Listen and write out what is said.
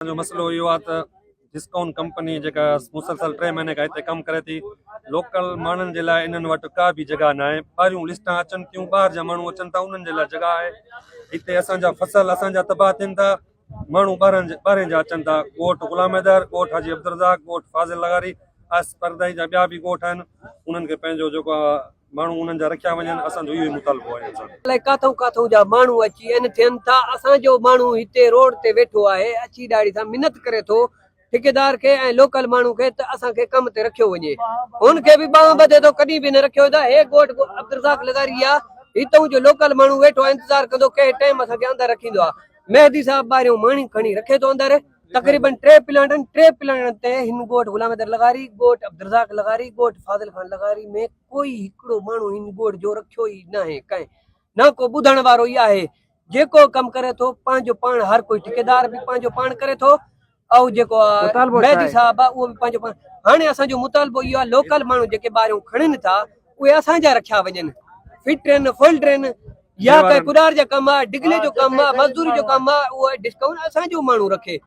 जो मसलो इहो आहे त डिस्काउंट कंपनी जेका मुसलसल 3 महीने खां हिते कमु करे थी, लोकल माण्हुनि जे लाइ इन्हनि वटि का बि जॻह न आहे। ॿाहिरियूं लिस्टां अचनि थियूं, ॿाहिरि जा माण्हू अचनि था, उन्हनि जे लाइ जॻह आहे। हिते असांजा फसल असांजा तबाह थियनि था, माण्हू ॿाहिरि जा अचनि था। ॻोठ गुलाम हैदर, ॻोठ हाजी अब्दुरज़ाक, ॻोठ फाज़िल लगारी, आस परदाई जा ॿिया बि ॻोठ आहिनि। उन्हनि खे पंहिंजो जेको आहे माण्हू उन्हनि जा रखिया वञनि, असांजो इहो ई मुतालबो आहे। अलाए काथों काथों जा माण्हू अची आहिनि थियनि था। असांजो माण्हू हिते रोड ते वेठो आहे, अची ॾाढी सां मिनत करे थो ठेकेदार खे ऐं लोकल माण्हू खे त असांखे कम ते रखियो वञे। हुनखे बि ॿांह ॿधे थो, कॾहिं बि न रखियो था। हे ॻोठ अब्दुरज़ाक लगारी आहे, हितां जो लोकल माण्हू वेठो आहे, इंतज़ार कंदो कंहिं टाइम असांखे अंदरि रखींदो आहे। मेहदी साहब ॿाहिरियों माणी खणी रखे थो अंदरि। तक़रीबन 3 प्लांटनि ते हिन ॻोठ गुलाम हैदर लगारी, ॻोठ अब्दुरज़ाक लगारी, ॻोठ फाज़िल खान लगारी में कोई हिकिड़ो माण्हू हिन ॻोठ जो रखियो ई न आहे। कंहिं न को ॿुधण वारो ई आहे। जेको कमु करे थो पंहिंजो पाण, हर कोई ठेकेदार बि पंहिंजो पाण करे थो, ऐं जेको मेहदी साहब आहे उहो बि पंहिंजो पाण। हाणे असांजो मुतालबो इहो आहे, लोकल माण्हू जेके ॿाहिरियों खणनि था उहे असांजा रखिया वञनि। फिट आहिनि, फुल आहिनि, या कंहिं कुदार जा कम आहे, डिगले जो कम आहे, मज़दूरी जो कम आहे, उहो डिस्काउंट असांजो माण्हू रखे।